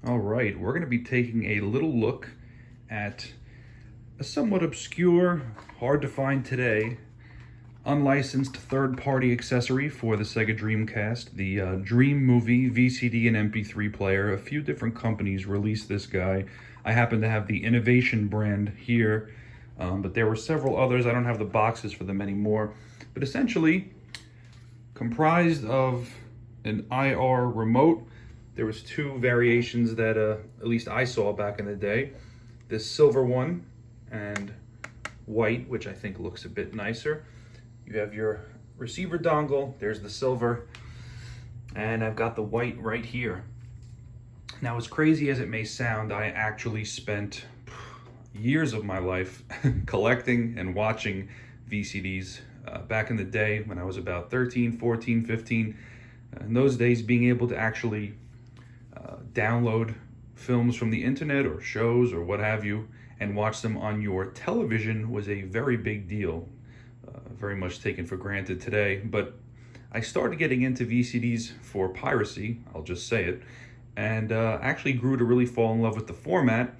All right, we're going to be taking a little look at a somewhat obscure, hard to find today, unlicensed third-party accessory for the SEGA Dreamcast, the DreamMovie VCD and MP3 player. A few different companies released this guy. I happen to have the Innovation brand here, but there were several others. I don't have the boxes for them anymore. But essentially, comprised of an IR remote. There was two variations that at least I saw back in the day. This silver one and white, which I think looks a bit nicer. You have your receiver dongle, there's the silver, and I've got the white right here. Now, as crazy as it may sound, I actually spent years of my life collecting and watching VCDs back in the day when I was about 13, 14, 15. In those days, being able to actually download films from the internet or shows or what have you and watch them on your television was a very big deal. Very much taken for granted today, but I started getting into VCDs for piracy, I'll just say it, and actually grew to really fall in love with the format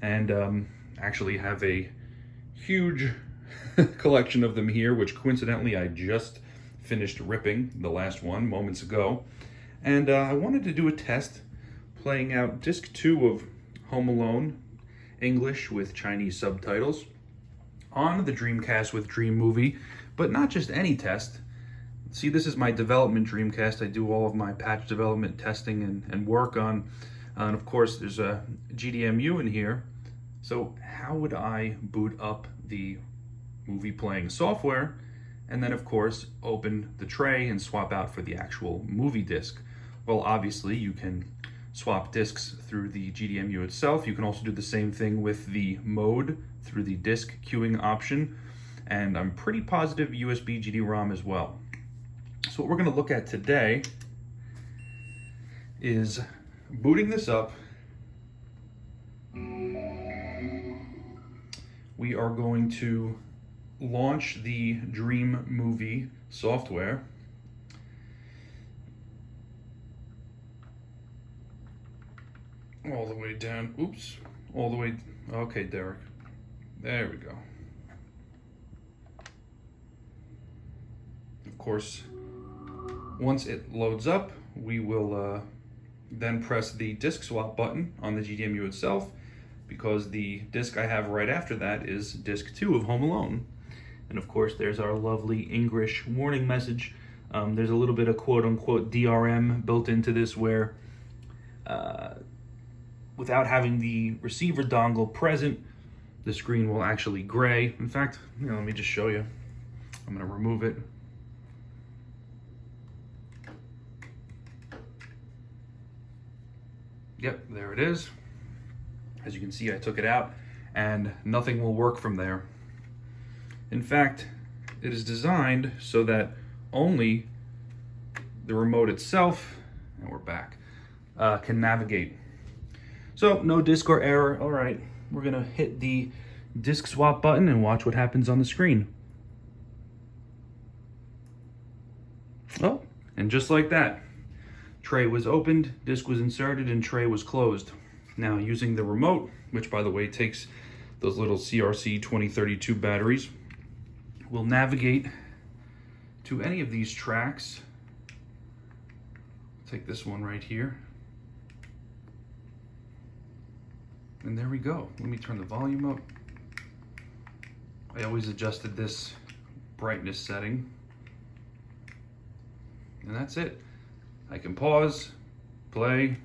and actually have a huge collection of them here, which coincidentally I just finished ripping the last one moments ago. And I wanted to do a test playing out disc 2 of Home Alone, English with Chinese subtitles, on the Dreamcast with DreamMovie, but not just any test. See, this is my development Dreamcast. I do all of my patch development testing and work on, and of course there's a GDEMU in here. So how would I boot up the movie playing software and then of course open the tray and swap out for the actual movie disc? Well, obviously you can swap discs through the GDEMU itself. You can also do the same thing with the mode through the disc queuing option, and I'm pretty positive USB GD-ROM as well. So what we're going to look at today is booting this up. We are going to launch the DreamMovie software. All the way down, oops, all the way, okay, Derek, there we go. Of course, once it loads up, we will then press the disk swap button on the GDEMU itself, because the disc I have right after that is disc 2 of Home Alone. And of course, there's our lovely English warning message. There's a little bit of quote-unquote DRM built into this where without having the receiver dongle present, the screen will actually gray. In fact, let me just show you. I'm going to remove it. Yep, there it is. As you can see, I took it out and nothing will work from there. In fact, it is designed so that only the remote itself, and we're back, can navigate. So no disk or error. All right, we're gonna hit the disk swap button and watch what happens on the screen. Oh, and just like that, tray was opened, disk was inserted, and tray was closed. Now, using the remote, which by the way takes those little CRC 2032 batteries, we'll navigate to any of these tracks. Take this one right here. And there we go. Let me turn the volume up. I always adjusted this brightness setting. And that's it. I can pause, play,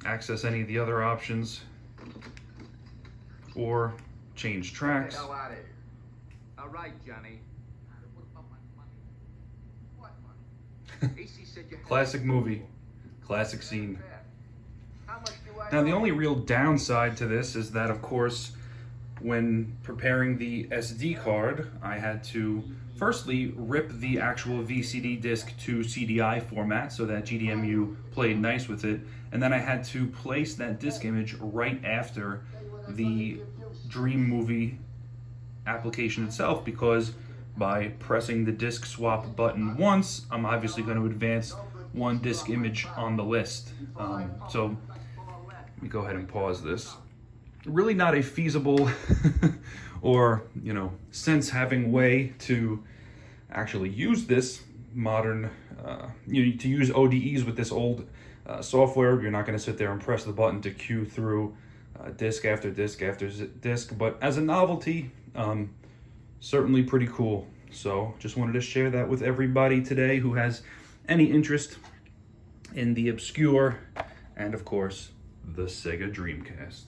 access any of the other options, or change tracks. Get the hell out of here. All right, Johnny. What money? AC said you had Classic movie, classic scene. How much do I Now, the owe? only real downside to this is that, of course, when preparing the SD card, I had to firstly rip the actual VCD disc to CDI format so that GDEMU played nice with it, and then I had to place that disc image right after the DreamMovie application itself, because by pressing the disc swap button once, I'm obviously going to advance one disc image on the list. So let me go ahead and pause this. Really not a feasible or, you know, sense-having way to actually use this modern, to use ODEs with this old software. You're not going to sit there and press the button to queue through disc after disc after disc, but as a novelty, certainly pretty cool. So just wanted to share that with everybody today who has any interest in the obscure and, of course, the Sega Dreamcast.